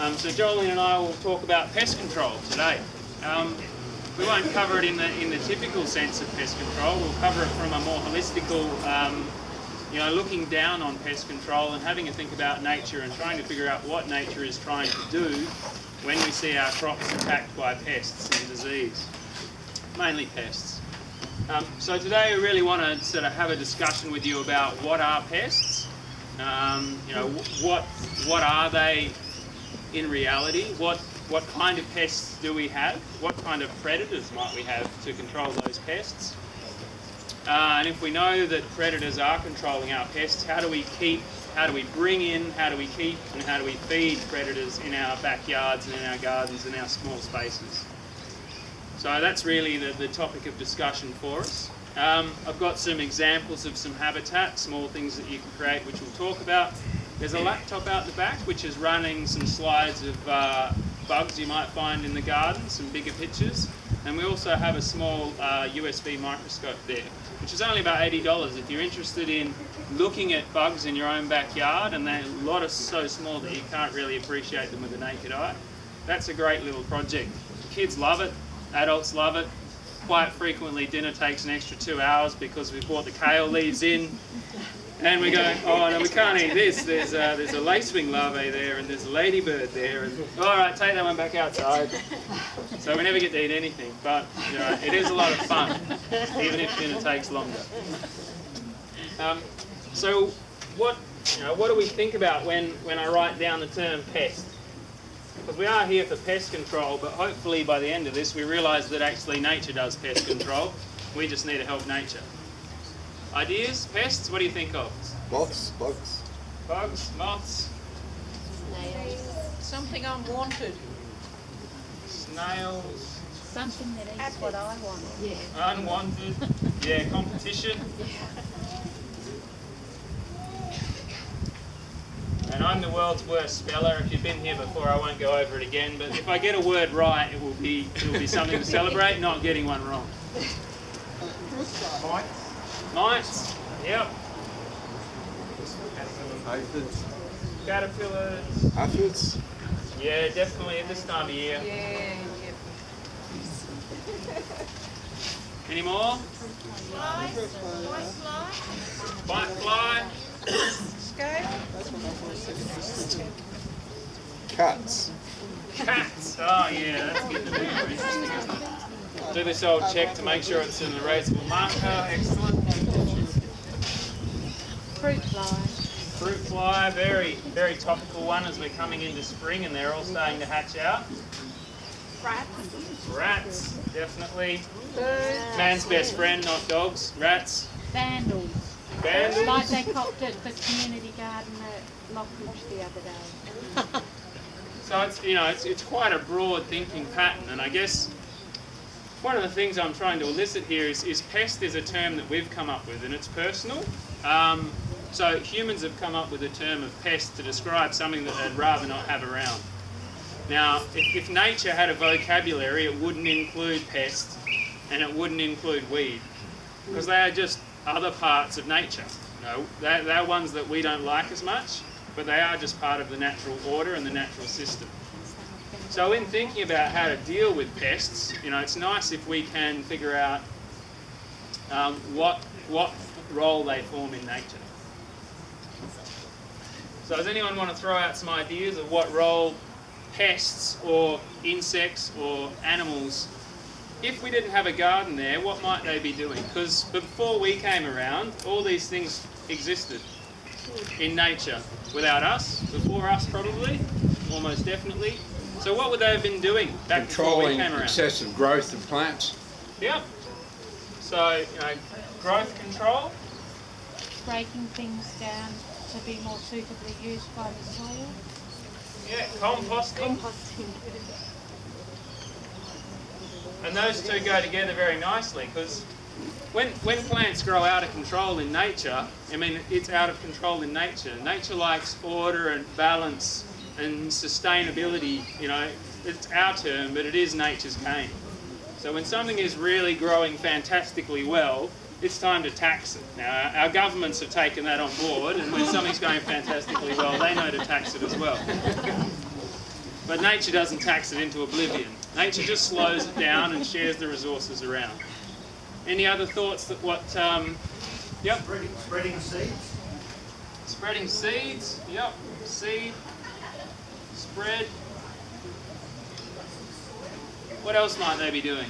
So Jolene and I will talk about pest control today. We won't cover it in the typical sense of pest control. We'll cover it from a more holistical, looking down on pest control and having a think about nature and trying to figure out what nature is trying to do when we see our crops attacked by pests and disease, mainly pests. So today we really want to sort of have a discussion with you about what are pests, what are they in reality, what kind of pests do we have, what kind of predators might we have to control those pests, and if we know that predators are controlling our pests, how do we bring in, how do we keep, and how do we feed predators in our backyards and in our gardens and our small spaces. So that's really the topic of discussion for us. I've got some examples of some habitat, small things that you can create, which we'll talk about. There's a laptop out the back which is running some slides of bugs you might find in the garden, some bigger pictures. And we also have a small USB microscope there, which is only about $80 if you're interested in looking at bugs in your own backyard, and a lot are so small that you can't really appreciate them with the naked eye. That's a great little project. Kids love it, adults love it. Quite frequently dinner takes an extra 2 hours because we've brought the kale leaves in and we go, oh no, we can't eat this, there's a lacewing larvae there and there's a ladybird there, and alright, take that one back outside. So we never get to eat anything, but it is a lot of fun, even if dinner takes longer. So what do we think about when I write down the term pest? Because we are here for pest control, but hopefully by the end of this we realise that actually nature does pest control. We just need to help nature. Ideas? Pests? What do you think of? Moths, bugs. Bugs, moths. Snails. Something unwanted. Snails. Something that eats what I want. Yeah. Unwanted. Yeah, competition. And I'm the world's worst speller. If you've been here before, I won't go over it again. But if I get a word right, it will be something to celebrate. Not getting one wrong. Mites. Mites. Yep. Aphids. Caterpillars. Aphids. Yeah, definitely at this time of year. Yeah. Any more? White fly. Cats. Cats. Oh yeah, that's getting a bit more interesting, isn't it? Do this old check to make sure it's an erasable marker. Excellent. Fruit fly. Fruit fly, very, very topical one as we're coming into spring and they're all starting to hatch out. Rats. Rats, definitely. Birds. Man's best friend, not dogs. Rats. Vandals. Vandals. Like they copped at the community garden at Lockridge the other day. So it's quite a broad thinking pattern, and I guess one of the things I'm trying to elicit here is pest is a term that we've come up with, and it's personal. So humans have come up with a term of pest to describe something that they'd rather not have around. Now, if nature had a vocabulary, it wouldn't include pest, and it wouldn't include weed, because they are just other parts of nature. They're ones that we don't like as much, but they are just part of the natural order and the natural system. So in thinking about how to deal with pests, it's nice if we can figure out what role they form in nature. So does anyone want to throw out some ideas of what role pests or insects or animals, if we didn't have a garden there, what might they be doing? Because before we came around, all these things existed in nature without us, before us probably, almost definitely. So what would they have been doing back before we came around? Controlling excessive growth of plants. Yep. So, growth control. Breaking things down to be more suitably used by the soil. Yeah, composting. And those two go together very nicely, because when plants grow out of control in nature, it's out of control in nature. Nature likes order and balance and sustainability. It's our term, but it is nature's game. So when something is really growing fantastically well, it's time to tax it. Now, our governments have taken that on board, and when something's going fantastically well, they know to tax it as well. But nature doesn't tax it into oblivion. Nature just slows it down and shares the resources around. Any other thoughts that what, yep. Spreading seeds. Spreading seeds, yep. Seed, spread. What else might they be doing?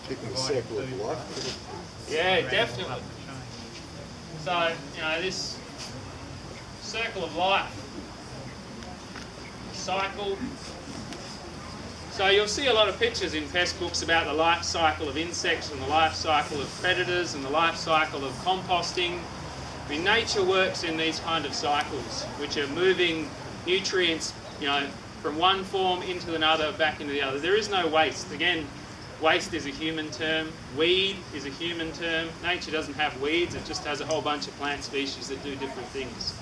Keeping the circle of life. Yeah, definitely. So, this circle of life, cycle. So you'll see a lot of pictures in pest books about the life cycle of insects and the life cycle of predators and the life cycle of composting. I mean, nature works in these kind of cycles, which are moving nutrients, from one form into another, back into the other. There is no waste. Again, waste is a human term. Weed is a human term. Nature doesn't have weeds. It just has a whole bunch of plant species that do different things.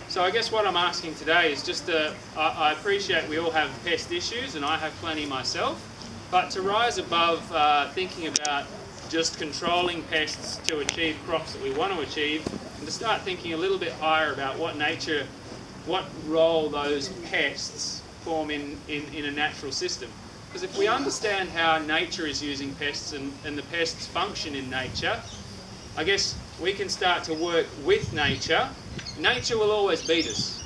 So I guess what I'm asking today is just I appreciate we all have pest issues, and I have plenty myself, but to rise above thinking about just controlling pests to achieve crops that we want to achieve, and to start thinking a little bit higher about what role those pests form in a natural system. Because if we understand how nature is using pests and the pests function in nature, I guess we can start to work with nature. Nature will always beat us.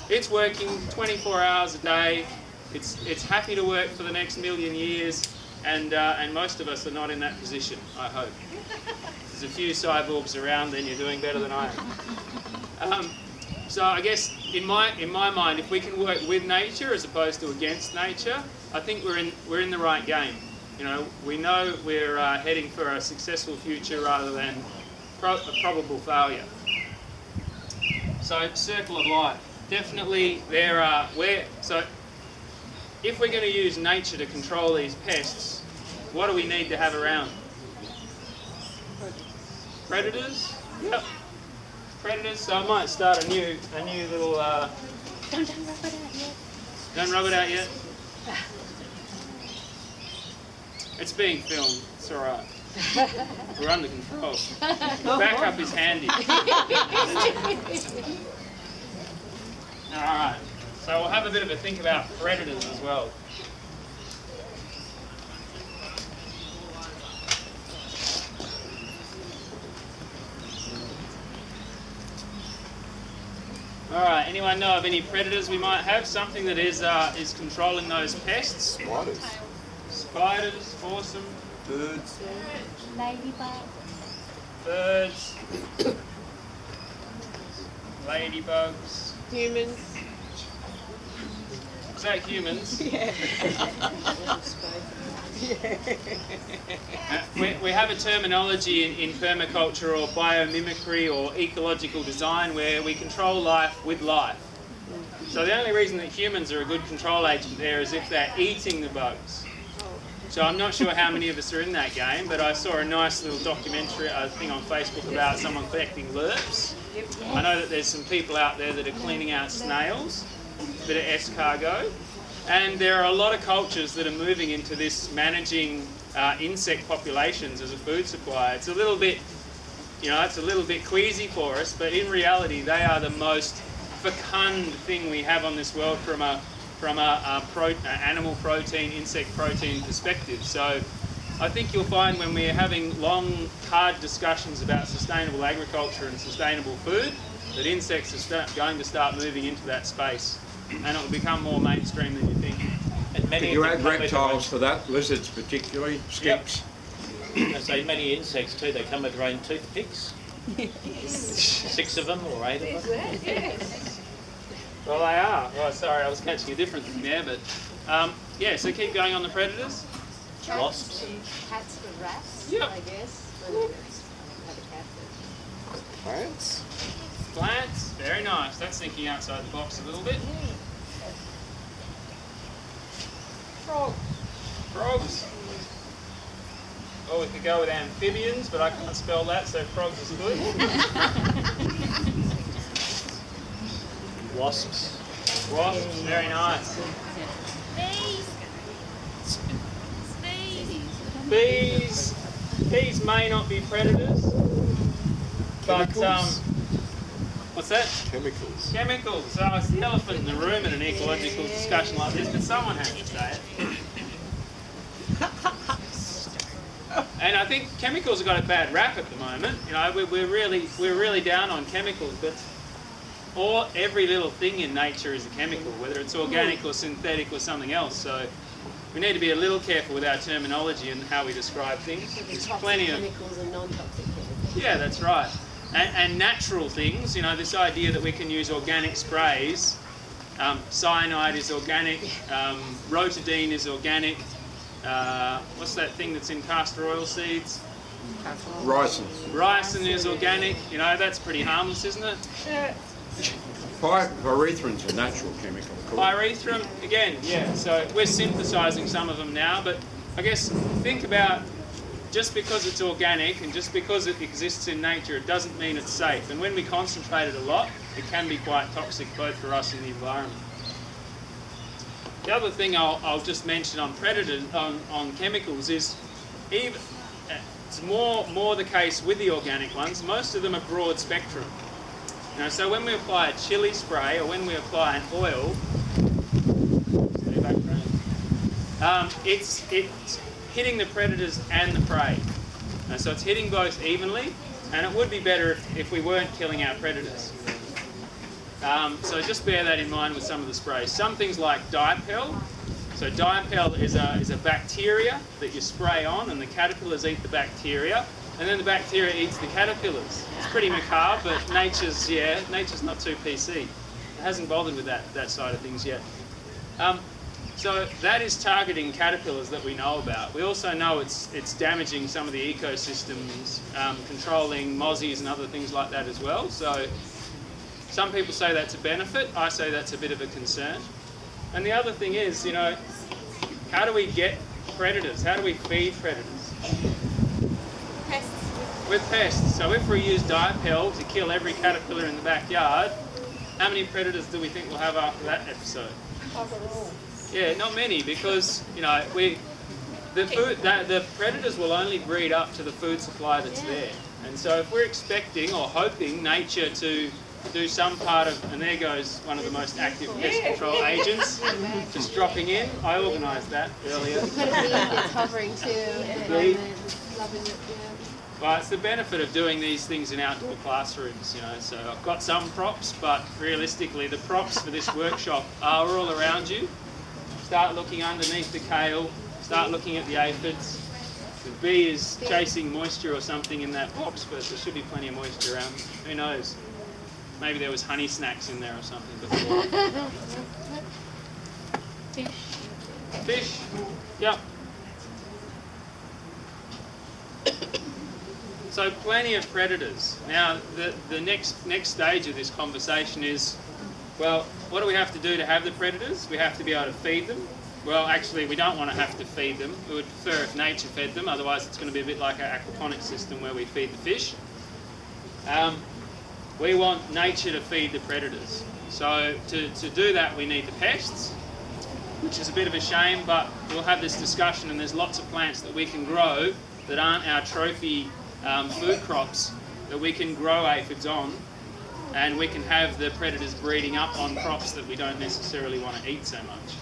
It's working 24 hours a day. It's happy to work for the next million years, and most of us are not in that position, I hope. There's a few cyborgs around, then you're doing better than I am. So I guess in my mind, if we can work with nature as opposed to against nature, I think we're in the right game. We know we're heading for a successful future rather than a probable failure. So circle of life, definitely so if we're going to use nature to control these pests, what do we need to have around? Predators? Yep. Predators. So I might start a new little. Don't rub it out yet. Don't rub it out yet. It's being filmed. It's all right. We're under control. Backup is handy. All right. So we'll have a bit of a think about predators as well. All right. Anyone know of any predators we might have? Something that is controlling those pests? Spiders. Spiders, awesome. Birds. Ladybug. Birds. Ladybugs. Humans. Is that humans? Yeah. We have a terminology in permaculture or biomimicry or ecological design where we control life with life. So the only reason that humans are a good control agent there is if they're eating the bugs. So I'm not sure how many of us are in that game, but I saw a nice little documentary thing on Facebook about someone collecting lerps. I know that there's some people out there that are cleaning out snails, a bit of escargot, and there are a lot of cultures that are moving into this managing insect populations as a food supply. It's a little bit, it's a little bit queasy for us, but in reality they are the most fecund thing we have on this world from a animal protein, insect protein perspective. So I think you'll find when we're having long, hard discussions about sustainable agriculture and sustainable food, that insects are going to start moving into that space, and it will become more mainstream than you think. And many Can you of them add come with their own- reptiles for that? Lizards particularly? Skinks? I say many insects too, they come with their own toothpicks. 6 of them or 8 of them. Well, they are. Oh, sorry, I was catching a different thing there, but yeah. So keep going on the predators. Wasps. Cats for rats, Yep. I guess. Have a cat that- Plants. Plants. Very nice. That's thinking outside the box a little bit. Frogs. Oh, we could go with amphibians, but I can't spell that, so frogs is good. Wasps. Wasps. Very nice. Bees may not be predators, but What's that? Chemicals. Chemicals. So it's the elephant in the room in an ecological discussion like this, but someone has to say it. And I think chemicals have got a bad rap at the moment. You know, we're really down on chemicals, but every little thing in nature is a chemical, whether it's organic or synthetic or something else. So we need to be a little careful with our terminology and how we describe things. There's plenty of chemicals and non-toxic chemicals. yeah, that's right. And natural things, you know, this idea that we can use organic sprays. Cyanide is organic, rotadine is organic. What's that thing that's in castor oil seeds? Ricin. Ricin is organic. You know, that's pretty harmless, isn't it? Pyrethrin's a natural chemical. Pyrethrum, again, yeah. So we're synthesising some of them now, but I guess think about just because it's organic and just because it exists in nature, it doesn't mean it's safe. And when we concentrate it a lot, it can be quite toxic both for us and the environment. The other thing I'll just mention on predators, on chemicals, is even it's more the case with the organic ones. Most of them are broad spectrum. You know, so when we apply a chili spray or when we apply an oil, it's hitting the predators and the prey. So it's hitting both evenly, and it would be better if we weren't killing our predators. So just bear that in mind with some of the sprays. Some things like dipel. So dipel is a bacteria that you spray on, and the caterpillars eat the bacteria, and then the bacteria eats the caterpillars. It's pretty macabre, but nature's not too PC. It hasn't bothered with that side of things yet. So that is targeting caterpillars that we know about. We also know it's damaging some of the ecosystems, controlling mozzies and other things like that as well. So some people say that's a benefit. I say that's a bit of a concern. And the other thing is, you know, how do we get predators? How do we feed predators? Pests. With pests. So if we use dipel to kill every caterpillar in the backyard, how many predators do we think we'll have after that episode? Yeah, not many, because you know the predators will only breed up to the food supply that's there. And so if we're expecting or hoping nature to do some part of, and there goes one of the most active pest control agents, just dropping in. I organised that earlier. We've got a bee that's hovering too, and Bee. loving it. Well, it's the benefit of doing these things in outdoor classrooms, you know. So I've got some props, but realistically, the props for this workshop are all around you. Start looking underneath the kale. Start looking at the aphids. The bee is chasing moisture or something in that box, but there should be plenty of moisture around. Who knows? Maybe there was honey snacks in there or something before. Fish. Fish. Yep. So plenty of predators. Now the next stage of this conversation is, well, what do we have to do to have the predators? We have to be able to feed them. Well, actually, we don't want to have to feed them. We would prefer if nature fed them. Otherwise, it's going to be a bit like our aquaponics system where we feed the fish. We want nature to feed the predators. So to do that, we need the pests, which is a bit of a shame, but we'll have this discussion, and there's lots of plants that we can grow that aren't our trophy food crops that we can grow aphids on, and we can have the predators breeding up on crops that we don't necessarily want to eat so much.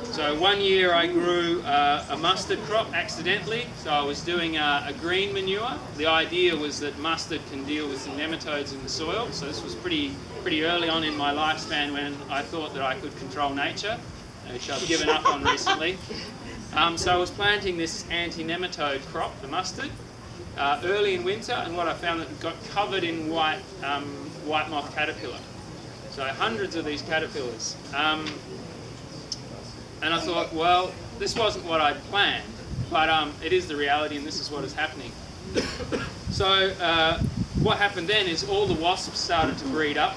So one year I grew a mustard crop accidentally. So I was doing a green manure. The idea was that mustard can deal with some nematodes in the soil. So this was pretty early on in my lifespan when I thought that I could control nature, which I've given up on recently. So I was planting this anti-nematode crop, the mustard, early in winter, and what I found that it got covered in white moth caterpillar. So hundreds of these caterpillars. And I thought, well, this wasn't what I'd planned, but it is the reality, and this is what is happening. So what happened then is all the wasps started to breed up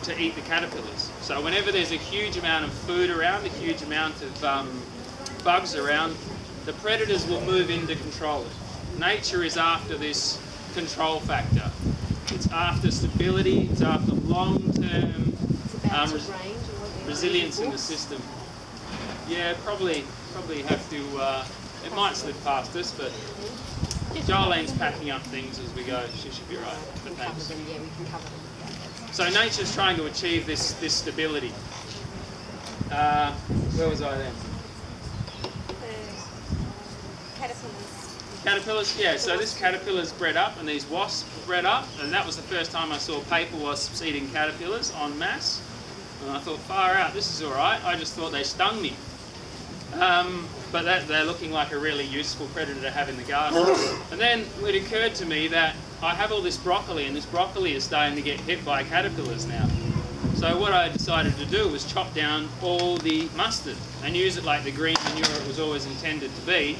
to eat the caterpillars. So whenever there's a huge amount of food around, a huge amount of bugs around, the predators will move in to control it. Nature is after this control factor. It's after stability, it's after long-term resilience in the system. Yeah, probably have to, it might slip past us, but Jolene's packing up things as we go. She should be right. But thanks. Yeah, we can cover them. So nature's trying to achieve this stability. Where was I then? Caterpillars. Caterpillars, yeah, so this caterpillar's bred up and these wasps bred up, and that was the first time I saw paper wasps eating caterpillars en masse. And I thought, far out, this is alright. I just thought they stung me. But they're looking like a really useful predator to have in the garden. And then it occurred to me that I have all this broccoli, and this broccoli is starting to get hit by caterpillars now. So what I decided to do was chop down all the mustard and use it like the green manure it was always intended to be.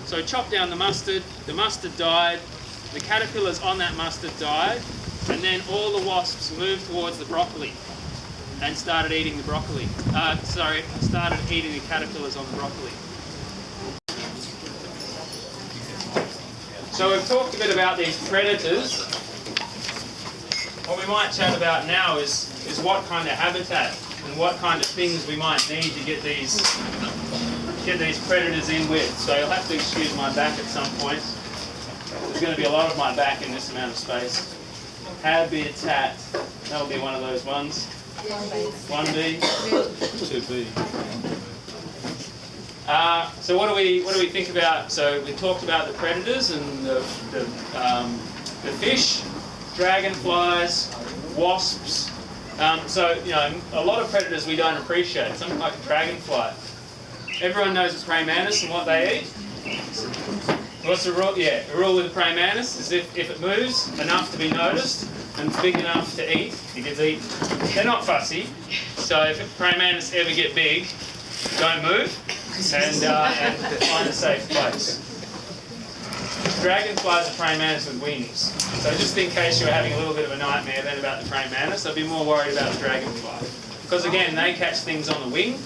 So chop down the mustard died, the caterpillars on that mustard died, and then all the wasps moved towards the broccoli and started eating the broccoli. Started eating the caterpillars on the broccoli. So we've talked a bit about these predators. What we might chat about now is what kind of habitat and what kind of things we might need to get these predators in with. So you'll have to excuse my back at some point. There's going to be a lot of my back in this amount of space. Habitat, that'll be one of those ones. 1B. 2B. So what do we think about? So we talked about the predators and the fish, dragonflies, wasps. So you know, a lot of predators we don't appreciate. Something like a dragonfly. Everyone knows a praying mantis and what they eat. What's the rule? Yeah, the rule with a praying mantis is if it moves enough to be noticed and big enough to eat, it gets eaten. They're not fussy, so if praying mantis ever get big, don't move and find a safe place. Dragonflies are praying mantis with wings. So just in case you're having a little bit of a nightmare then about the praying mantis, I'd be more worried about the dragonfly. Because again, they catch things on the wing.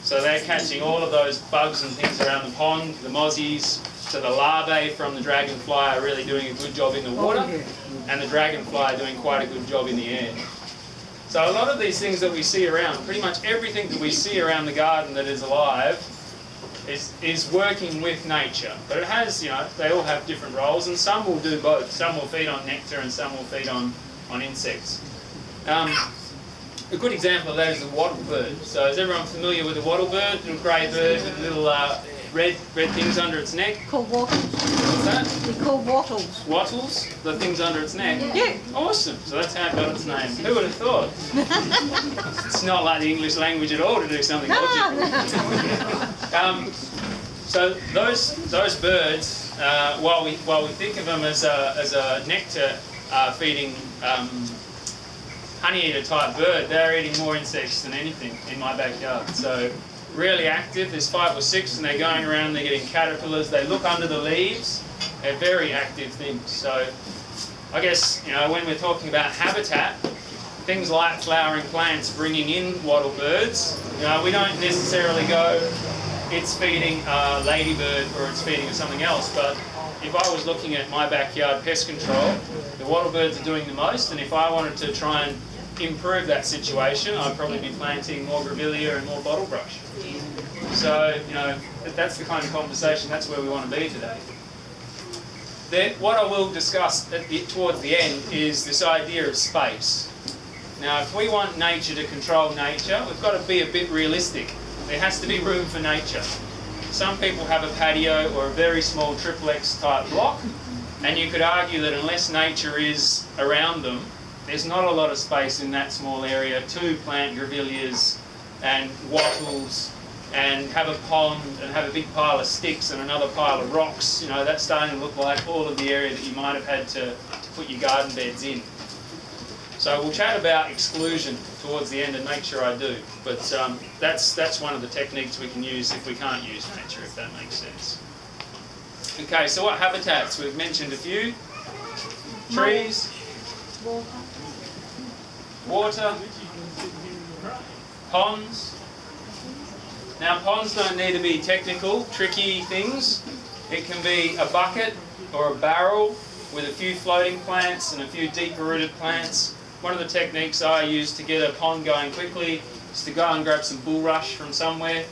So they're catching all of those bugs and things around the pond, the mozzies, so the larvae from the dragonfly are really doing a good job in the water, and the dragonfly are doing quite a good job in the air. So a lot of these things that we see around, pretty much everything that we see around the garden that is alive is working with nature. But it has, you know, they all have different roles, and some will do both. Some will feed on nectar and some will feed on insects. A good example of that is the wattle bird. So is everyone familiar with the wattle bird? Little grey bird with little red things under its neck. Called wattles. What's that? They're called wattles. Wattles? The things under its neck? Yeah. Awesome. So that's how it got its name. Who would have thought? It's not like the English language at all to do something logical. So those birds, while we think of them as a nectar feeding honey eater type bird, they're eating more insects than anything in my backyard. So really active. There's 5 or 6 and they're going around, they're getting caterpillars, they look under the leaves. They're very active things. So I guess, you know, when we're talking about habitat, things like flowering plants bringing in wattle birds, you know, we don't necessarily go, it's feeding a ladybird or it's feeding something else, but if I was looking at my backyard pest control, the wattle birds are doing the most, and if I wanted to try and improve that situation, I'd probably be planting more grevillea and more bottle brush. So, you know, that's the kind of conversation, that's where we want to be today. Then, what I will discuss towards the end is this idea of space. Now, if we want nature to control nature, we've got to be a bit realistic. There has to be room for nature. Some people have a patio or a very small triplex type block, and you could argue that unless nature is around them, there's not a lot of space in that small area to plant grevilleas and wattles and have a pond and have a big pile of sticks and another pile of rocks. You know, that's starting to look like all of the area that you might have had to put your garden beds in. So we'll chat about exclusion towards the end and make sure I do. But that's one of the techniques we can use if we can't use nature, if that makes sense. Okay, so what habitats? We've mentioned a few. Trees. Water. Ponds. Now ponds don't need to be technical, tricky things. It can be a bucket or a barrel with a few floating plants and a few deeper rooted plants. One of the techniques I use to get a pond going quickly is to go and grab some bulrush from somewhere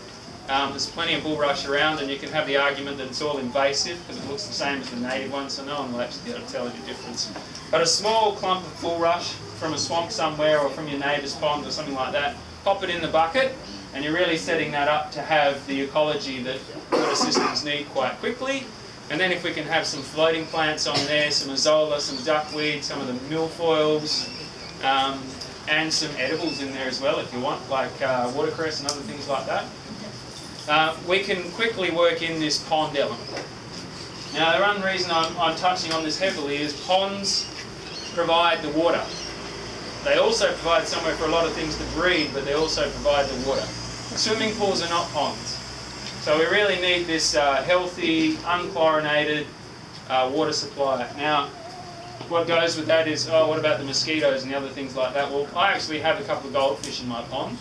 There's plenty of bulrush around, and you can have the argument that it's all invasive because it looks the same as the native one, so no one will actually be able to tell you the difference. But a small clump of bulrush from a swamp somewhere or from your neighbour's pond or something like that, pop it in the bucket, and you're really setting that up to have the ecology that water systems need quite quickly. And then if we can have some floating plants on there, some azolla, some duckweed, some of the milfoils, and some edibles in there as well if you want, like watercress and other things like that. We can quickly work in this pond element. Now the one reason I'm touching on this heavily is ponds provide the water. They also provide somewhere for a lot of things to breed, but they also provide the water. Swimming pools are not ponds. So we really need this healthy, unchlorinated water supply. Now, what goes with that is, oh, what about the mosquitoes and the other things like that? Well, I actually have a couple of goldfish in my pond,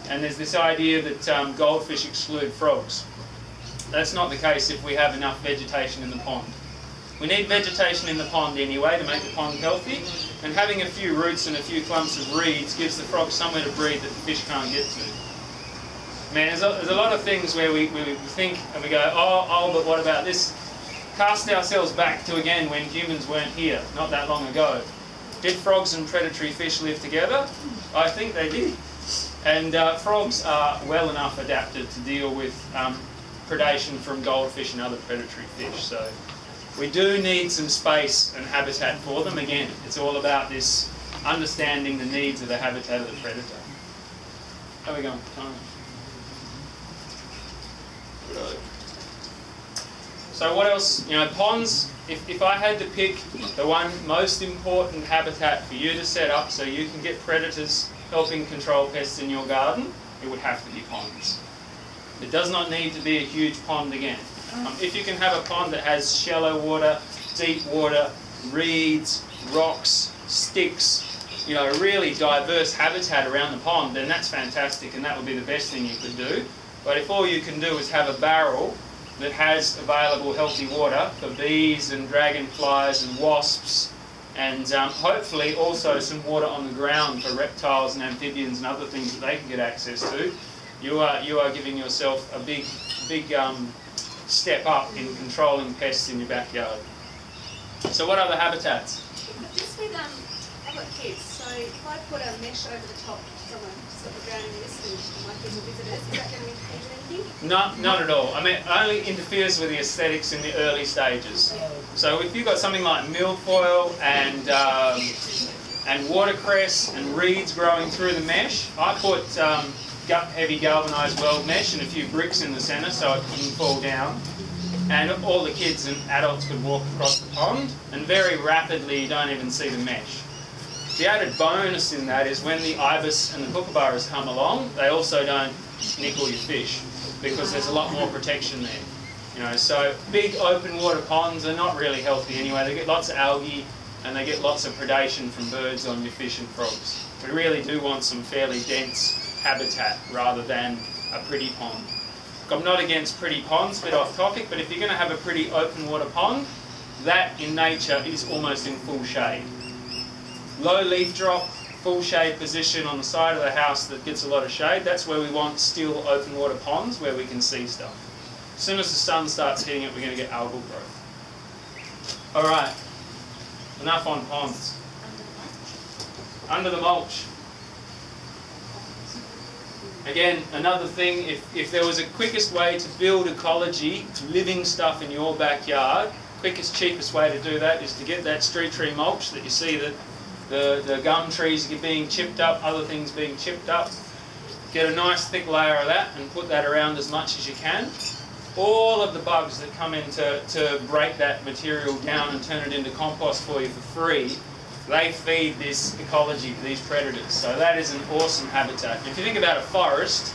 and there's this idea that goldfish exclude frogs. That's not the case if we have enough vegetation in the pond. We need vegetation in the pond anyway to make the pond healthy, and having a few roots and a few clumps of reeds gives the frogs somewhere to breed that the fish can't get to. Man, there's a lot of things where we think and we go, oh, but what about this? Cast ourselves back to again when humans weren't here, not that long ago. Did frogs and predatory fish live together? I think they did. And frogs are well enough adapted to deal with predation from goldfish and other predatory fish. So we do need some space and habitat for them. Again, it's all about this understanding the needs of the habitat of the predator. How are we going for time? So what else? You know, ponds, if I had to pick the one most important habitat for you to set up so you can get predators helping control pests in your garden, it would have to be ponds. It does not need to be a huge pond again. If you can have a pond that has shallow water, deep water, reeds, rocks, sticks, you know, a really diverse habitat around the pond, then that's fantastic and that would be the best thing you could do. But if all you can do is have a barrel that has available healthy water for bees and dragonflies and wasps, and hopefully also some water on the ground for reptiles and amphibians and other things that they can get access to, you are giving yourself a big step up in controlling pests in your backyard. So what other habitats? Just with, I've got kids, so if I put a mesh over the top somewhere, stop the drowning this and my kids will visit us, is that going to impede anything? No, not at all. I mean, it only interferes with the aesthetics in the early stages. So if you've got something like milfoil and watercress and reeds growing through the mesh, I put heavy galvanised weld mesh and a few bricks in the centre so it couldn't fall down. And all the kids and adults could walk across the pond, and very rapidly you don't even see the mesh. The added bonus in that is when the ibis and the kookaburras come along, they also don't nick all your fish because there's a lot more protection there. You know, so big open water ponds are not really healthy anyway. They get lots of algae and they get lots of predation from birds on your fish and frogs. We really do want some fairly dense habitat rather than a pretty pond. I'm not against pretty ponds, a bit off topic, but if you're going to have a pretty open water pond, that in nature is almost in full shade. Low leaf drop, full shade position on the side of the house that gets a lot of shade, that's where we want still open water ponds where we can see stuff. As soon as the sun starts hitting it, we're going to get algal growth. Alright, enough on ponds. Under the mulch. Again, another thing, if there was a quickest way to build ecology, living stuff in your backyard, quickest, cheapest way to do that is to get that street tree mulch that you see that the gum trees are being chipped up, other things being chipped up. Get a nice thick layer of that and put that around as much as you can. All of the bugs that come in to break that material down and turn it into compost for you for free, they feed this ecology for these predators. So that is an awesome habitat. If you think about a forest,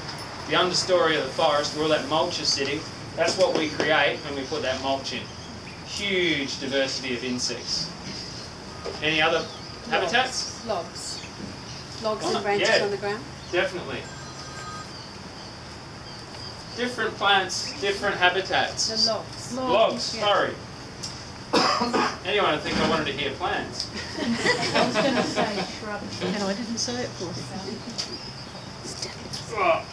the understory of the forest where all that mulch is sitting, that's what we create when we put that mulch in. Huge diversity of insects. Any other habitats? Logs and branches on the ground? Definitely. Different plants, different habitats. The logs. Logs, yeah. sorry. Anyone think I wanted to hear plants? I was going to say shrubs. No, I didn't say it for. Oh.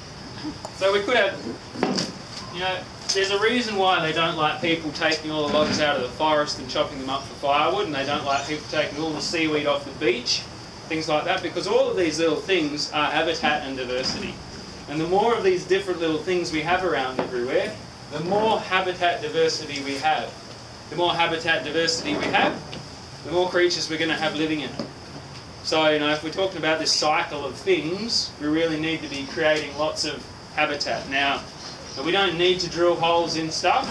So we could have, you know, there's a reason why they don't like people taking all the logs out of the forest and chopping them up for firewood, and they don't like people taking all the seaweed off the beach, things like that, because all of these little things are habitat and diversity. And the more of these different little things we have around everywhere, the more habitat diversity we have. The more habitat diversity we have, the more creatures we're going to have living in it. So, you know, if we're talking about this cycle of things, we really need to be creating lots of habitat. Now, we don't need to drill holes in stuff.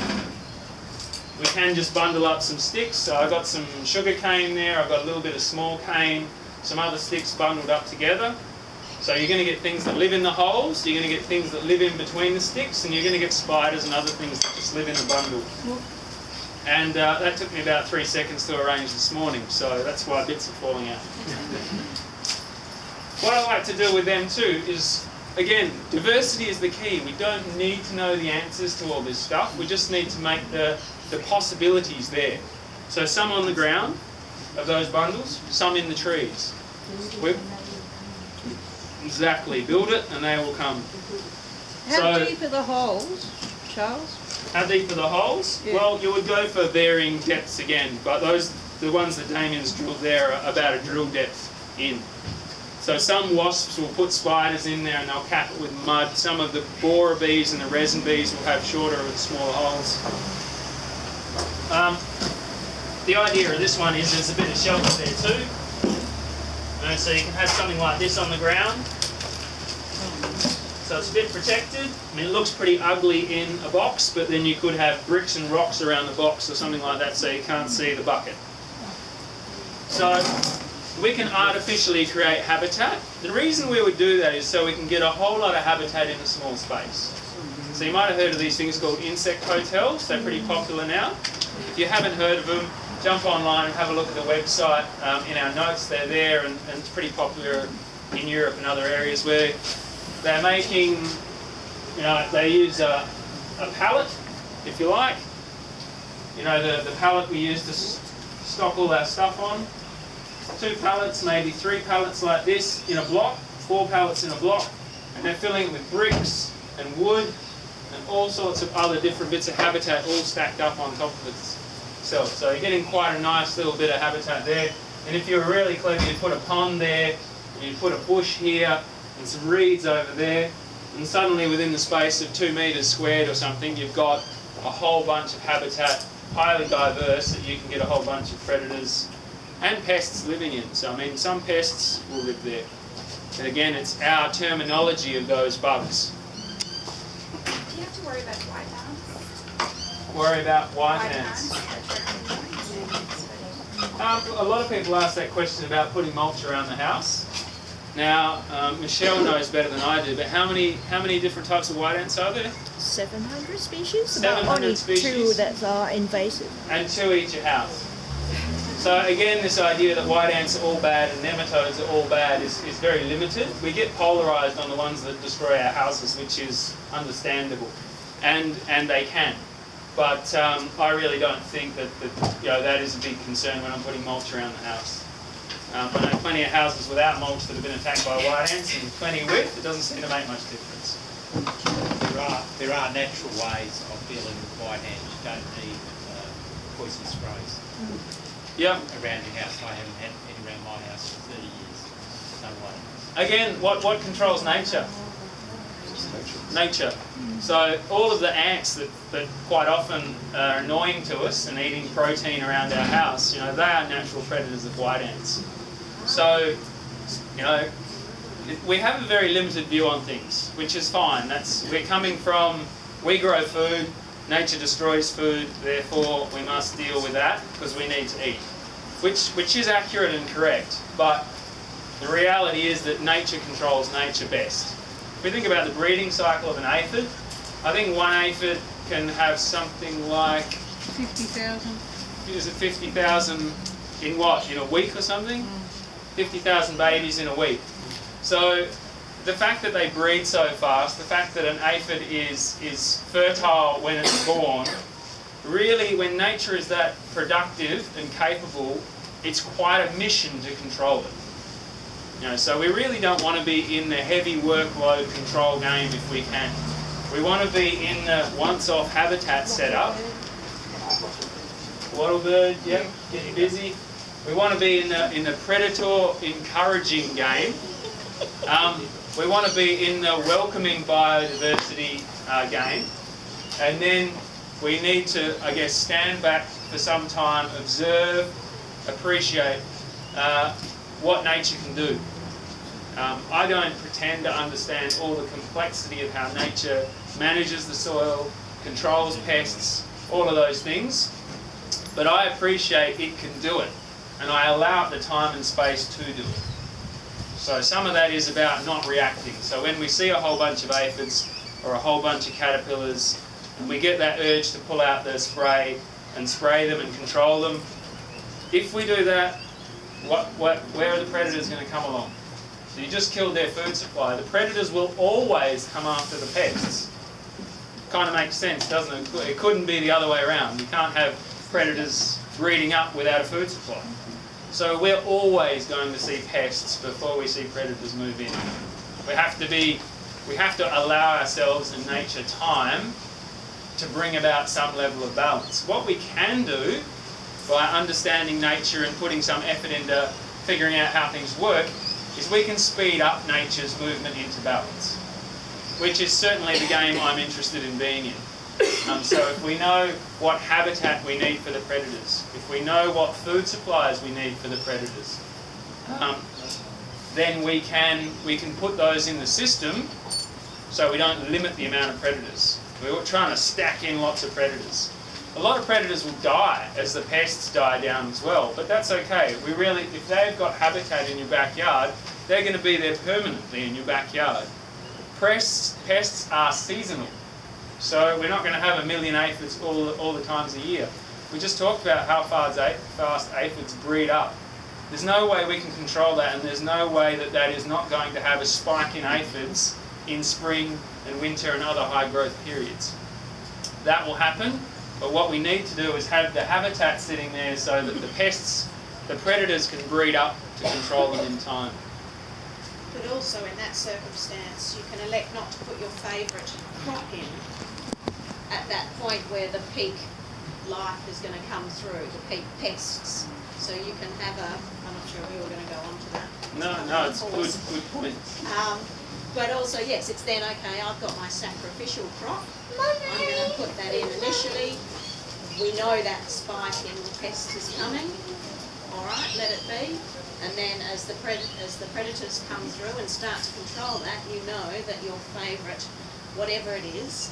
We can just bundle up some sticks. So I've got some sugar cane there, I've got a little bit of small cane, some other sticks bundled up together. So you're going to get things that live in the holes, you're going to get things that live in between the sticks, and you're going to get spiders and other things that just live in the bundle. And that took me about 3 seconds to arrange this morning, so that's why bits are falling out. What I like to do with them too is, again, diversity is the key. We don't need to know the answers to all this stuff, we just need to make the possibilities there. So some on the ground of those bundles, some in the trees. Exactly, build it and they will come. How deep are the holes, Charles? How deep are the holes? Yeah. Well, you would go for varying depths again, but the ones that Damien's drilled there are about a drill depth in. So some wasps will put spiders in there and they'll cap it with mud. Some of the borer bees and the resin bees will have shorter and smaller holes. The idea of this one is there's a bit of shelter there too. You know, so you can have something like this on the ground. So it's a bit protected. I mean, it looks pretty ugly in a box, but then you could have bricks and rocks around the box or something like that so you can't see the bucket. So we can artificially create habitat. The reason we would do that is so we can get a whole lot of habitat in a small space. So you might have heard of these things called insect hotels. They're pretty popular now. If you haven't heard of them, jump online and have a look at the website. In our notes, they're there, and it's pretty popular in Europe and other areas where they're making, you know, they use a pallet, if you like. You know, the pallet we use to stock all our stuff on. 2 pallets, maybe 3 pallets like this in a block, 4 pallets in a block, and they're filling it with bricks and wood and all sorts of other different bits of habitat all stacked up on top of itself. So you're getting quite a nice little bit of habitat there. And if you were really clever, you'd put a pond there, and you'd put a bush here, and some reeds over there, and suddenly within the space of 2 metres squared or something, you've got a whole bunch of habitat, highly diverse, that you can get a whole bunch of predators and pests living in. So I mean, some pests will live there. And again, it's our terminology of those bugs. Do you have to worry about white ants? Worry about white ants. A lot of people ask that question about putting mulch around the house. Now, Michelle knows better than I do, but how many different types of white ants are there? 700 species. 700 only species. 2 that are invasive. And 2 each a house. So again, this idea that white ants are all bad and nematodes are all bad is very limited. We get polarised on the ones that destroy our houses, which is understandable, and they can. But I really don't think that you know, that is a big concern when I'm putting mulch around the house. I know plenty of houses without mulch that have been attacked by white ants, and plenty with. It doesn't seem to make much difference. There are natural ways of dealing with white ants. You don't need poison sprays around your house. I haven't had any around my house for 30 years. No way. Again, what controls nature? Nature. So all of the ants that quite often are annoying to us and eating protein around our house, you know, they are natural predators of white ants. So, you know, we have a very limited view on things, which is fine. We're coming from, we grow food, nature destroys food, therefore we must deal with that because we need to eat, which is accurate and correct. But the reality is that nature controls nature best. If we think about the breeding cycle of an aphid, I think one aphid can have something like 50,000. Is it 50,000 in what? In a week or something? 50,000 babies in a week. So the fact that they breed so fast, the fact that an aphid is fertile when it's born, really when nature is that productive and capable, it's quite a mission to control it. You know, so we really don't want to be in the heavy workload control game if we can. We want to be in the once-off habitat setup. Wattlebird, yep, getting busy. We want to be in the predator encouraging game. We want to be in the welcoming biodiversity game. And then we need to, I guess, stand back for some time, observe, appreciate what nature can do. I don't pretend to understand all the complexity of how nature manages the soil, controls pests, all of those things, but I appreciate it can do it, and I allow it the time and space to do it. So some of that is about not reacting. So when we see a whole bunch of aphids or a whole bunch of caterpillars, and we get that urge to pull out the spray and spray them and control them, if we do that, where are the predators going to come along? So you just killed their food supply. The predators will always come after the pests. Kind of makes sense, doesn't it? It couldn't be the other way around. You can't have predators breeding up without a food supply. So we're always going to see pests before we see predators move in. We have to allow ourselves and nature time to bring about some level of balance. What we can do by understanding nature and putting some effort into figuring out how things work is we can speed up nature's movement into balance, which is certainly the game I'm interested in being in. So if we know what habitat we need for the predators, if we know what food supplies we need for the predators, then we can put those in the system so we don't limit the amount of predators. We're trying to stack in lots of predators. A lot of predators will die as the pests die down as well, but that's okay. If they've got habitat in your backyard, they're going to be there permanently in your backyard. Pests are seasonal, so we're not going to have a million aphids all the times a year. We just talked about how fast aphids breed up. There's no way we can control that, and there's no way that is not going to have a spike in aphids in spring and winter and other high growth periods. That will happen, but what we need to do is have the habitat sitting there so that the predators can breed up to control them in time. But also in that circumstance, you can elect not to put your favourite crop in at that point where the peak life is going to come through, the peak pests. So you can have I'm not sure we were going to go on to that. No, it's a good point. But also, yes, it's then, okay, I've got my sacrificial crop. I'm going to put that in initially. We know that spike in the pest is coming. All right, let it be. And then as the predators come through and start to control that, you know that your favourite, whatever it is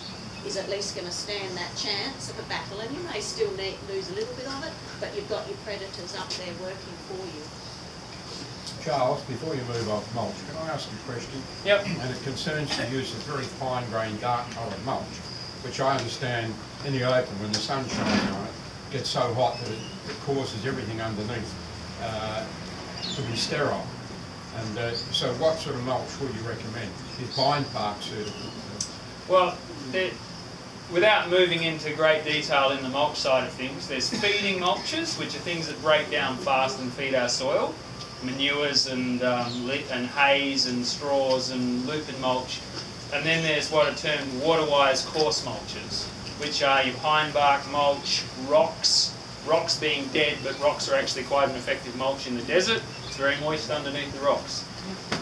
at least going to stand that chance of a battle. And you may still lose a little bit of it, but you've got your predators up there working for you. Charles, before you move off mulch, can I ask you a question? Yep. And it concerns the use of very fine-grained, dark-coloured mulch, which I understand in the open, when the sun's shining on it, gets so hot that it causes everything underneath to be sterile. And so what sort of mulch would you recommend? Is bind bark suitable? Well, without moving into great detail in the mulch side of things, there's feeding mulches, which are things that break down fast and feed our soil. Manures and hays and straws and lupin mulch. And then there's what are termed water-wise coarse mulches, which are your pine bark mulch, rocks being dead, but rocks are actually quite an effective mulch in the desert. It's very moist underneath the rocks.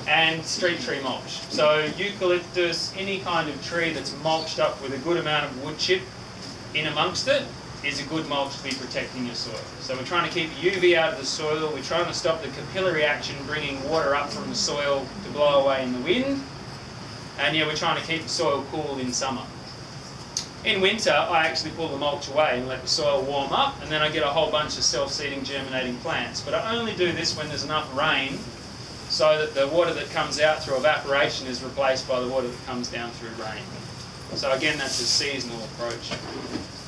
And street tree mulch. So eucalyptus, any kind of tree that's mulched up with a good amount of wood chip in amongst it, is a good mulch to be protecting your soil. So we're trying to keep UV out of the soil, we're trying to stop the capillary action bringing water up from the soil to blow away in the wind, and yeah, we're trying to keep the soil cool in summer. In winter, I actually pull the mulch away and let the soil warm up, and then I get a whole bunch of self-seeding germinating plants. But I only do this when there's enough rain so that the water that comes out through evaporation is replaced by the water that comes down through rain. So again, that's a seasonal approach.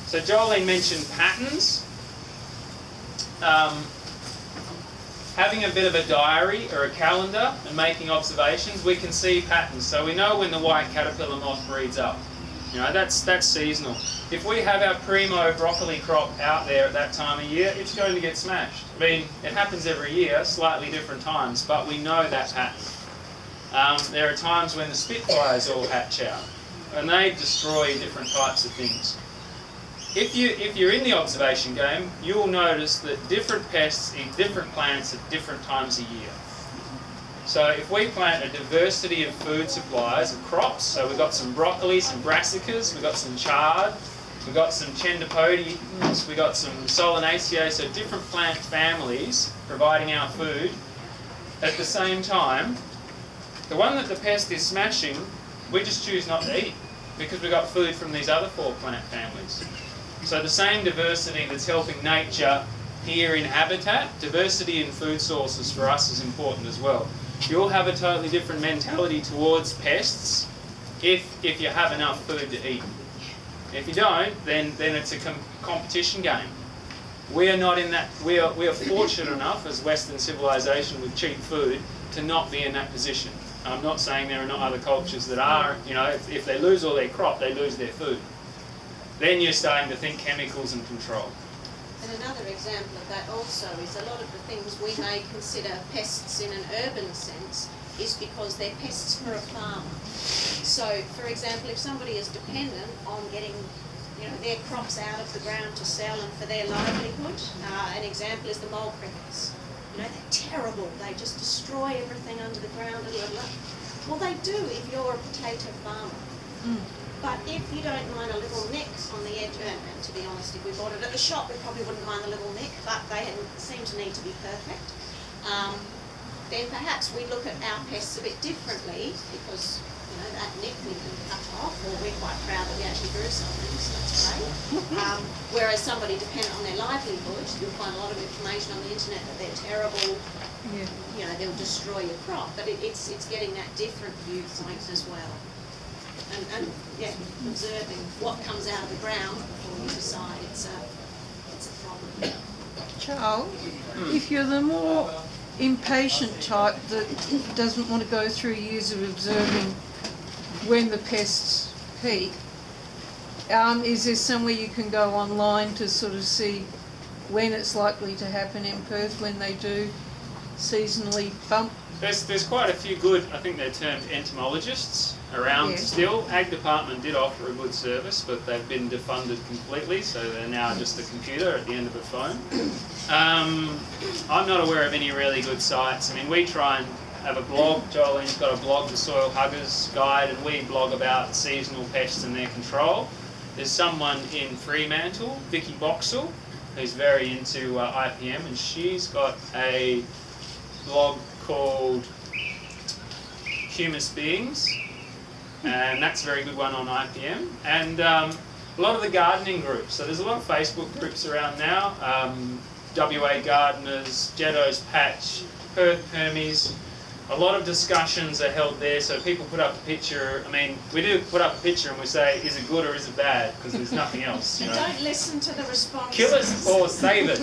So Jolene mentioned patterns. Having a bit of a diary or a calendar and making observations, we can see patterns. So we know when the white caterpillar moth breeds up. You know, that's seasonal. If we have our primo broccoli crop out there at that time of year, it's going to get smashed. I mean, it happens every year, slightly different times, but we know that pattern. There are times when the spitfires all hatch out. and they destroy different types of things. If you're in the observation game, you'll notice that different pests eat different plants at different times a year. So if we plant a diversity of food supplies of crops, so we've got some broccoli, some brassicas, we've got some chard, we've got some chendopodes, we've got some solanaceae, so different plant families providing our food. At the same time, the one that the pest is smashing, we just choose not to eat because we've got food from these other 4 plant families. So the same diversity that's helping nature here in habitat, diversity in food sources for us is important as well. You'll have a totally different mentality towards pests if you have enough food to eat. If you don't, then it's a competition game. We are not in that. We are fortunate enough as Western civilization with cheap food to not be in that position. I'm not saying there are not other cultures that are. You know, if they lose all their crop, they lose their food. Then you're starting to think chemicals and control. And another example of that also is a lot of the things we may consider pests in an urban sense is because they're pests for a farmer. So, for example, if somebody is dependent on getting their crops out of the ground to sell and for their livelihood, an example is the mole crickets. They're terrible. They just destroy everything under the ground. Well, they do if you're a potato farmer. But if you don't mind a little nick on the edge, and to be honest, if we bought it at the shop, we probably wouldn't mind the little nick, but they seem to need to be perfect. Then perhaps we look at our pests a bit differently because that nick we can cut off, or we're quite proud that we actually grew something, so that's great. Whereas somebody dependent on their livelihood, you'll find a lot of information on the internet that they're terrible. They'll destroy your crop, but it's getting that different viewpoint as well. And observing what comes out of the ground before you decide it's a problem. Charles, if you're the more impatient type that doesn't want to go through years of observing when the pests peak, is there somewhere you can go online to sort of see when it's likely to happen in Perth, when they do seasonally bump? There's quite a few good, I think they're termed entomologists around still. Ag Department did offer a good service, but they've been defunded completely, so they're now just a computer at the end of a phone. I'm not aware of any really good sites. I mean, we try and have a blog. Jolene's got a blog, the Soil Huggers Guide, and we blog about seasonal pests and their control. There's someone in Fremantle, Vicky Boxall, who's very into IPM, and she's got a blog called Humus Beings, and that's a very good one on IPM. And a lot of the gardening groups, so there's a lot of Facebook groups around now, WA Gardeners, Jeddo's Patch, Perth Permies. A lot of discussions are held there, so people put up a picture. I mean, we do put up a picture and we say, is it good or is it bad? Because there's nothing else. Don't listen to the responses. Kill it or save it.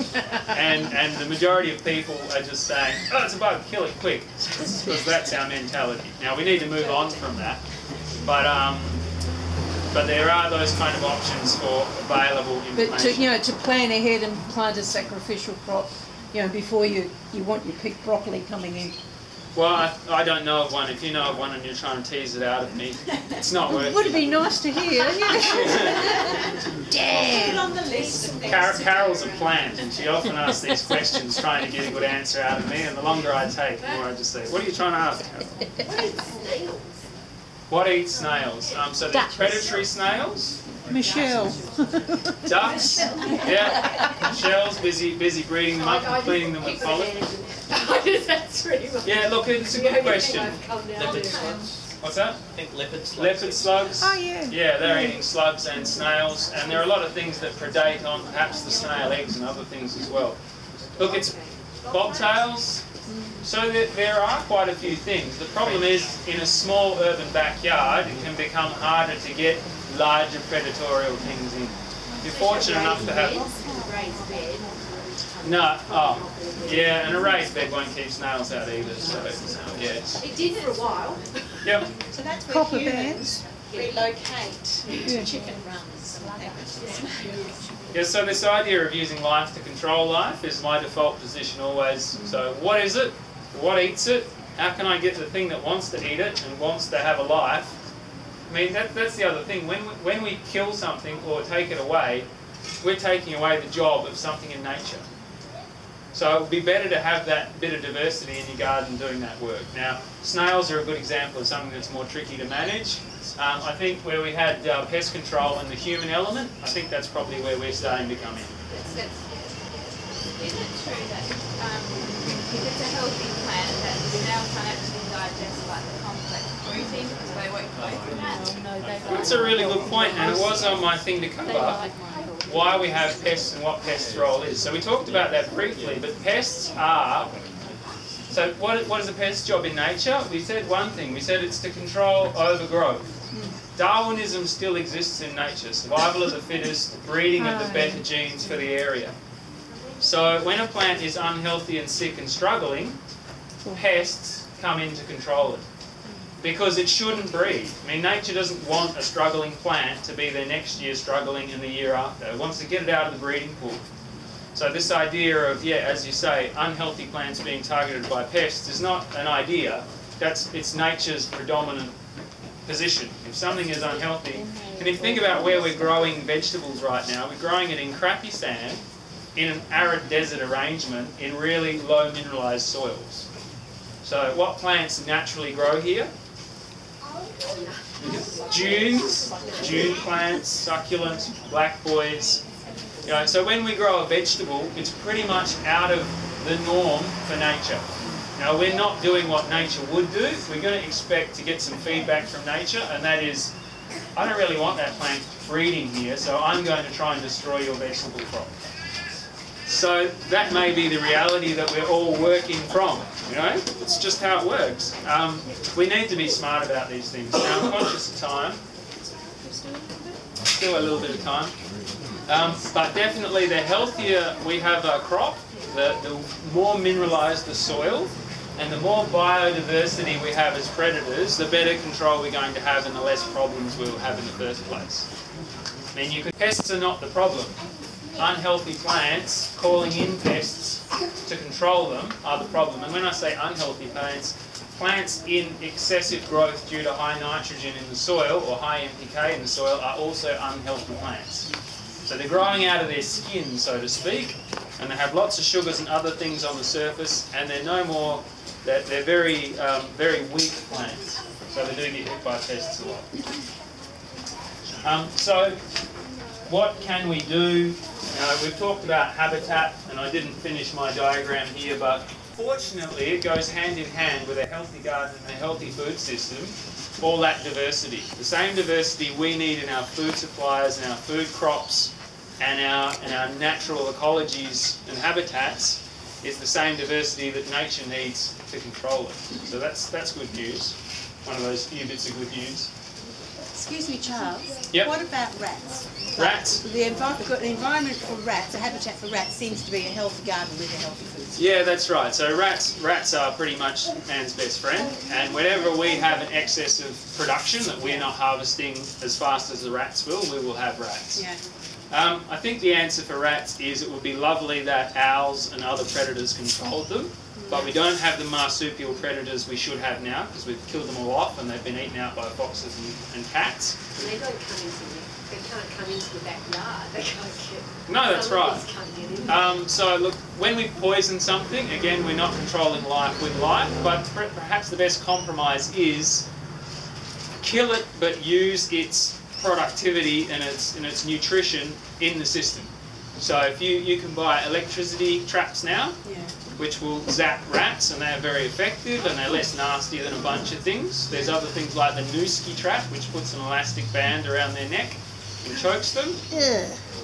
And the majority of people are just saying, oh, it's a bug, kill it quick. Because that's our mentality. Now, we need to move on from that. But there are those kind of options for available information. But to plan ahead and plant a sacrificial crop, before you want your picked broccoli coming in. Well, I don't know of one. If you know of one and you're trying to tease it out of me, it's not worth it. Would it be nice to hear? Damn. Put it on the list of things. Carol's a plant, and she often asks these questions trying to get a good answer out of me, and the longer I take, the more I just say, what are you trying to ask, Carol? What eats snails? So there's predatory snails. Michelle. Ducks. Yeah. Michelle's busy breeding them up and cleaning them with pollen. Yeah, look, it's a good question. What's that? I think leopard slugs. Leopard slugs. Oh, yeah. Yeah, they're eating slugs and snails, and there are a lot of things that predate on perhaps the snail eggs and other things as well. Look, it's bobtails. So there are quite a few things. The problem is, in a small urban backyard, it can become harder to get larger predatorial things in. You're fortunate enough to have... No, yeah, and a raised bed won't keep snails out either, so yeah. It did for a while. Yep. So that's where Copper humans relocate to chicken runs. Yeah, so this idea of using life to control life is my default position always. So what is it? What eats it? How can I get the thing that wants to eat it and wants to have a life I mean, that's the other thing. When we kill something or take it away, we're taking away the job of something in nature. So it would be better to have that bit of diversity in your garden doing that work. Now, snails are a good example of something that's more tricky to manage. I think where we had pest control and the human element, I think that's probably where we're starting to come in. Is it true that if it's a healthy plant, that the snail can't actually digest like the complex protein because they won't go through that? That's a really good point, and it was on my thing to cover why we have pests and what pests' role is. So we talked about that briefly, but pests are... So what is a pest's job in nature? We said one thing. We said it's to control overgrowth. Darwinism still exists in nature. Survival of the fittest, breeding of the better genes for the area. So when a plant is unhealthy and sick and struggling, pests come in to control it. Because it shouldn't breed. I mean, nature doesn't want a struggling plant to be there next year struggling and the year after. It wants to get it out of the breeding pool. So this idea of, yeah, as you say, unhealthy plants being targeted by pests is not an idea. It's nature's predominant position. If something is unhealthy, and if you think about where we're growing vegetables right now, we're growing it in crappy sand, in an arid desert arrangement, in really low mineralised soils. So what plants naturally grow here? Dunes, dune plants, succulents, black boys. You know, so when we grow a vegetable, it's pretty much out of the norm for nature. Now, we're not doing what nature would do. We're going to expect to get some feedback from nature, and that is, I don't really want that plant breeding here, so I'm going to try and destroy your vegetable crop. So that may be the reality that we're all working from, you know? It's just how it works. We need to be smart about these things. Now, I'm conscious of time. Still a little bit of time. But definitely the healthier we have a crop, the more mineralised the soil, and the more biodiversity we have as predators, the better control we're going to have and the less problems we'll have in the first place. I mean, pests are not the problem. Unhealthy plants calling in pests to control them are the problem. And when I say unhealthy plants, plants in excessive growth due to high nitrogen in the soil or high NPK in the soil are also unhealthy plants. So they're growing out of their skin, so to speak, and they have lots of sugars and other things on the surface, and they're no more, they're very, very weak plants. So they do get hit by pests a lot. So what can we do? We've talked about habitat, and I didn't finish my diagram here, but fortunately it goes hand in hand with a healthy garden and a healthy food system, all that diversity. The same diversity we need in our food supplies and our food crops and our natural ecologies and habitats is the same diversity that nature needs to control it. So that's good news. One of those few bits of good news. Excuse me, Charles. Yep. What about rats? Rats? The environment for rats, the habitat for rats seems to be a healthy garden with a healthy food system. Yeah, that's right. So rats are pretty much man's best friend, and whenever we have an excess of production that we're not harvesting as fast as the rats will, we will have rats. Yeah. I think the answer for rats is it would be lovely that owls and other predators controlled them, but we don't have the marsupial predators we should have now because we've killed them all off and they've been eaten out by foxes and cats. And they don't come they can't come into the backyard. They can't get. No, that's right. Can't get in. So look, when we poison something, again, we're not controlling life with life, but perhaps the best compromise is kill it, but use its productivity and its nutrition in the system. So if you can buy electricity traps now, which will zap rats, and they're very effective and they're less nasty than a bunch of things. There's other things like the Nooski trap, which puts an elastic band around their neck and chokes them.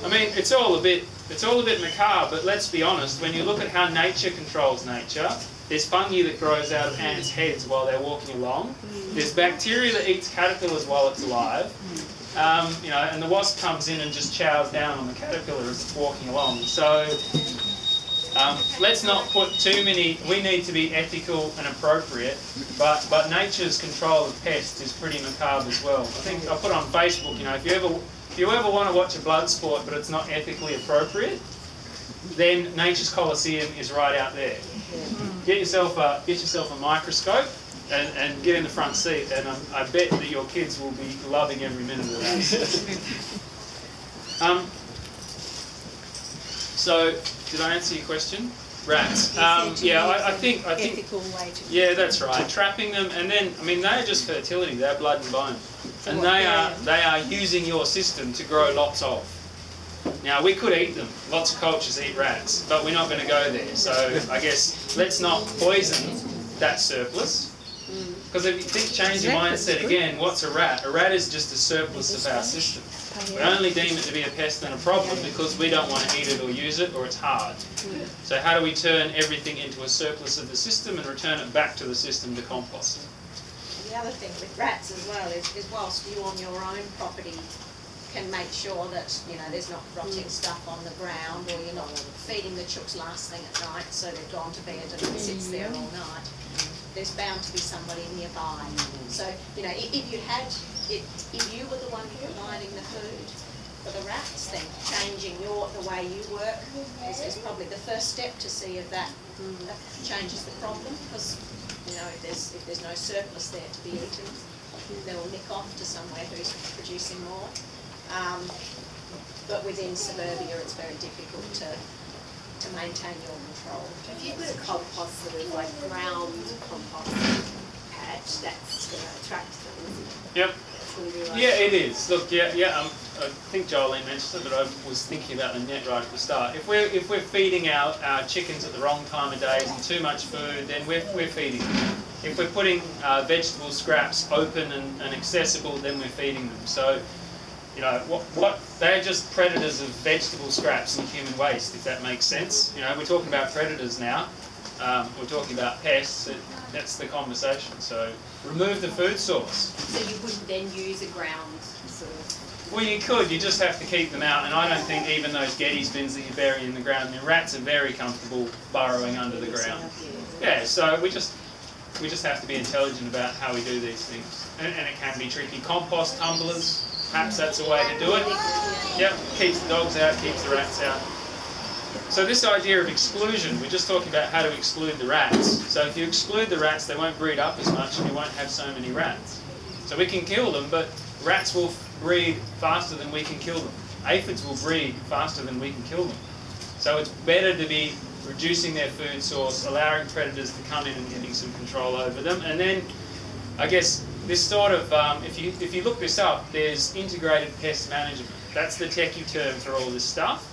I mean, it's all a bit macabre, but let's be honest, when you look at how nature controls nature, there's fungi that grows out of ants' heads while they're walking along. There's bacteria that eats caterpillars while it's alive. And the wasp comes in and just chows down on the caterpillar as it's walking along. So let's not put too many. We need to be ethical and appropriate, but nature's control of pests is pretty macabre as well. I think I put on Facebook. If you ever want to watch a blood sport but it's not ethically appropriate, then Nature's Coliseum is right out there. Get yourself a microscope and get in the front seat, and I bet that your kids will be loving every minute of that. So, did I answer your question? Rats. Yeah, I think. Ethical way to. Yeah, that's right. Trapping them, and then they're just fertility. They're blood and bone, and they are using your system to grow lots of. Now we could eat them. Lots of cultures eat rats, but we're not going to go there. So I guess let's not poison that surplus. Because if you think, change your mindset again, what's a rat? A rat is just a surplus of our system. We only deem it to be a pest and a problem because we don't want to eat it or use it, or it's hard. So how do we turn everything into a surplus of the system and return it back to the system to compost? The other thing with rats as well is whilst you on your own property can make sure that there's not rotting stuff on the ground, or you're not feeding the chooks last thing at night so they've gone to bed and it sits there all night. There's bound to be somebody nearby. So if you were the one providing the food for the rats, then changing the way you work is probably the first step to see if that changes the problem. Because if there's no surplus there to be eaten, they'll nick off to somewhere who's producing more. But within suburbia, it's very difficult to maintain your control. If you put a compost sort of like ground compost patch, that's going to attract them, isn't it? Yep. It's going to be like Yeah, it is. Look, I think Jolene mentioned it, but I was thinking about the net right at the start. If we're feeding our chickens at the wrong time of days and too much food, then we're feeding them. If we're putting vegetable scraps open and accessible, then we're feeding them. So, they're just predators of vegetable scraps and human waste, if that makes sense. We're talking about predators now. We're talking about pests. That's the conversation. So remove the food source. So you wouldn't then use a ground sort of... Well, you could. You just have to keep them out. And I don't think even those Geddes bins that you bury in the ground, rats are very comfortable burrowing under the ground. Yeah, so we just have to be intelligent about how we do these things. And it can be tricky. Compost tumblers. Perhaps that's a way to do it. Yep, keeps the dogs out, keeps the rats out. So this idea of exclusion, we're just talking about how to exclude the rats. So if you exclude the rats, they won't breed up as much and you won't have so many rats. So we can kill them, but rats will breed faster than we can kill them. Aphids will breed faster than we can kill them. So it's better to be reducing their food source, allowing predators to come in and getting some control over them. And then, I guess, this sort of, if you look this up, there's integrated pest management. That's the techie term for all this stuff.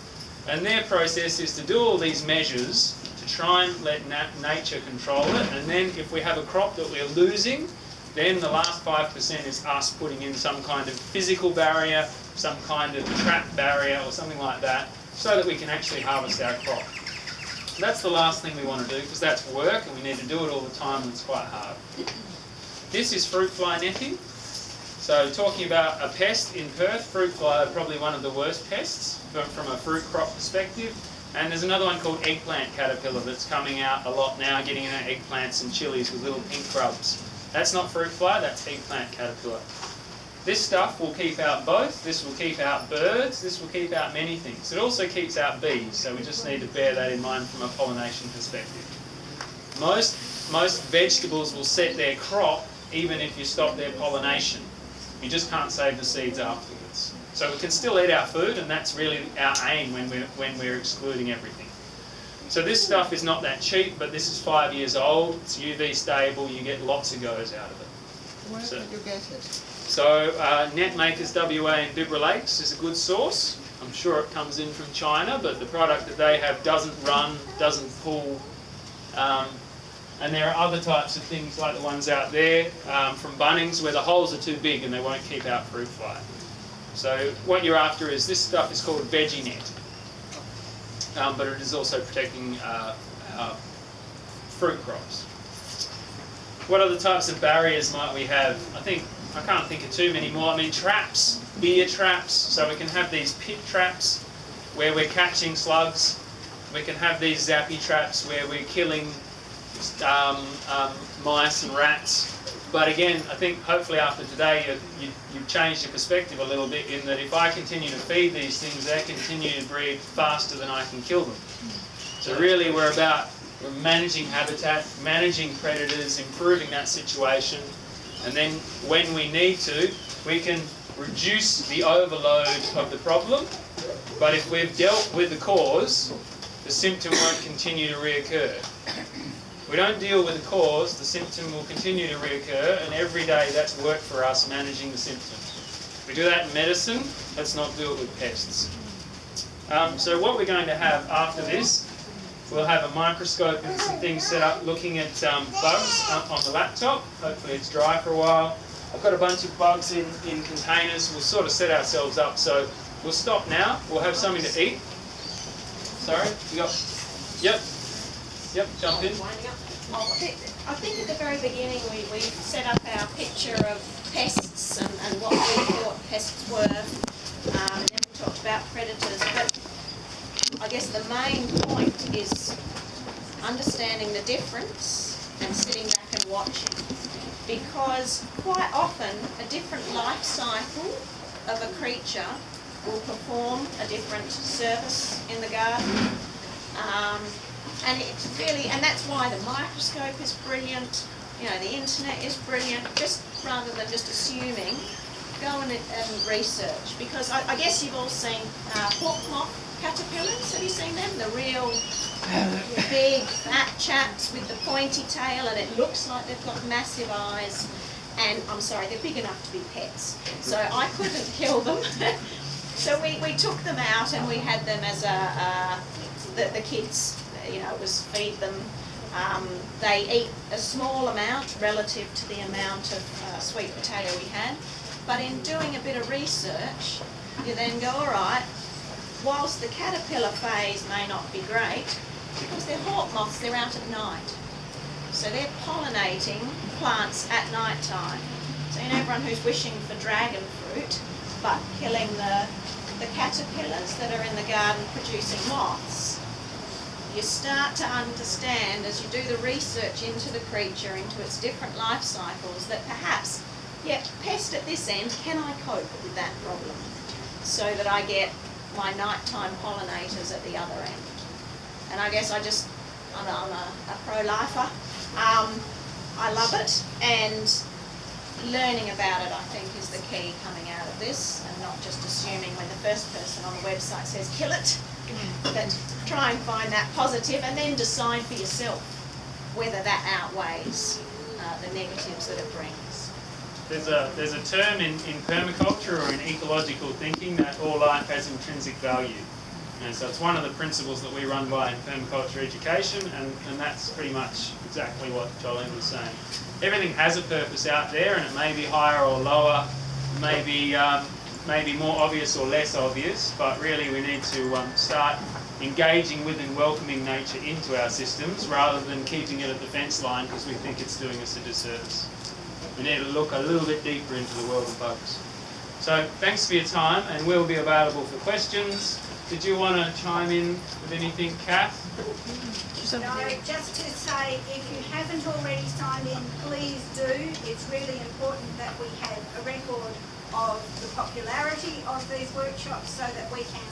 And their process is to do all these measures to try and let nature control it. And then if we have a crop that we're losing, then the last 5% is us putting in some kind of physical barrier, some kind of trap barrier or something like that, so that we can actually harvest our crop. That's the last thing we want to do, because that's work and we need to do it all the time and it's quite hard. This is fruit fly netting. So talking about a pest in Perth, fruit fly are probably one of the worst pests from a fruit crop perspective. And there's another one called eggplant caterpillar that's coming out a lot now, getting in our eggplants and chilies with little pink grubs. That's not fruit fly, that's eggplant caterpillar. This stuff will keep out both. This will keep out birds. This will keep out many things. It also keeps out bees, so we just need to bear that in mind from a pollination perspective. Most vegetables will set their crop even if you stop their pollination. You just can't save the seeds afterwards. So we can still eat our food, and that's really our aim when we're excluding everything. So this stuff is not that cheap, but this is 5 years old. It's UV stable. You get lots of goes out of it. Where did you get it? So Netmakers WA in Bibra Lakes is a good source. I'm sure it comes in from China, but the product that they have doesn't run, doesn't pull. And there are other types of things like the ones out there from Bunnings where the holes are too big and they won't keep out fruit fly. So what you're after is, this stuff is called Veggie Net, but it is also protecting fruit crops. What other types of barriers might we have? I can't think of too many more. I mean, traps, beer traps, so we can have these pit traps where we're catching slugs. We can have these zappy traps where we're killing mice and rats. But again, I think hopefully after today you've changed your perspective a little bit, in that if I continue to feed these things, they continue to breed faster than I can kill them. So really we're about we're managing habitat, managing predators, improving that situation, and then when we need to, we can reduce the overload of the problem. But if we've dealt with the cause, the symptom won't continue to reoccur. If we don't deal with the cause, the symptom will continue to reoccur, and every day that's work for us managing the symptom. If we do that in medicine, let's not do it with pests. So what we're going to have after this, we'll have a microscope and some things set up looking at bugs on the laptop. Hopefully it's dry for a while. I've got a bunch of bugs in containers. We'll sort of set ourselves up. So we'll stop now. We'll have something to eat. Sorry? You got... Yep. Yep, jump in. I think at the very beginning we set up our picture of pests and what we thought pests were. And then we talked about predators. But I guess the main point is understanding the difference and sitting back and watching. Because quite often a different life cycle of a creature will perform a different service in the garden. And it's really, and that's why the microscope is brilliant, you know, the internet is brilliant, just rather than just assuming, go and research. Because I guess you've all seen hawk moth caterpillars, have you seen them? The real big fat chaps with the pointy tail, and it looks like they've got massive eyes. And I'm sorry, they're big enough to be pets, so I couldn't kill them. So we took them out and we had them as the kids, you know, it was feed them. They eat a small amount relative to the amount of sweet potato we had. But in doing a bit of research, you then go, all right, whilst the caterpillar phase may not be great, because they're hawk moths, they're out at night. So they're pollinating plants at night time. So you know, everyone who's wishing for dragon fruit, but killing the caterpillars that are in the garden producing moths, you start to understand as you do the research into the creature, into its different life cycles, that perhaps, yeah, pest at this end, can I cope with that problem so that I get my nighttime pollinators at the other end? And I guess I'm a pro-lifer. I love it, and learning about it, I think, is the key coming out of this, and not just assuming when the first person on the website says kill it, but try and find that positive and then decide for yourself whether that outweighs the negatives that it brings. There's a term in permaculture or in ecological thinking that all life has intrinsic value. And so it's one of the principles that we run by in permaculture education, and that's pretty much exactly what Jolene was saying. Everything has a purpose out there, and it may be higher or lower, maybe more obvious or less obvious, but really we need to start engaging with and welcoming nature into our systems rather than keeping it at the fence line because we think it's doing us a disservice. We need to look a little bit deeper into the world of bugs. So thanks for your time, and we'll be available for questions. Did you want to chime in with anything, Kath? No, just to say, if you haven't already signed in, please do. It's really important that we have a record of the popularity of these workshops so that we can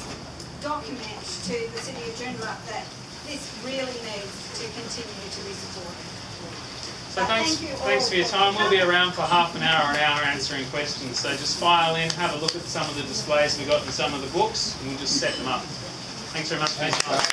document to the City of Joondalup that this really needs to continue to be supported. So thanks for your time. We'll be around for half an hour answering questions. So just file in, have a look at some of the displays we've got in some of the books, and we'll just set them up. Thanks very much for your time.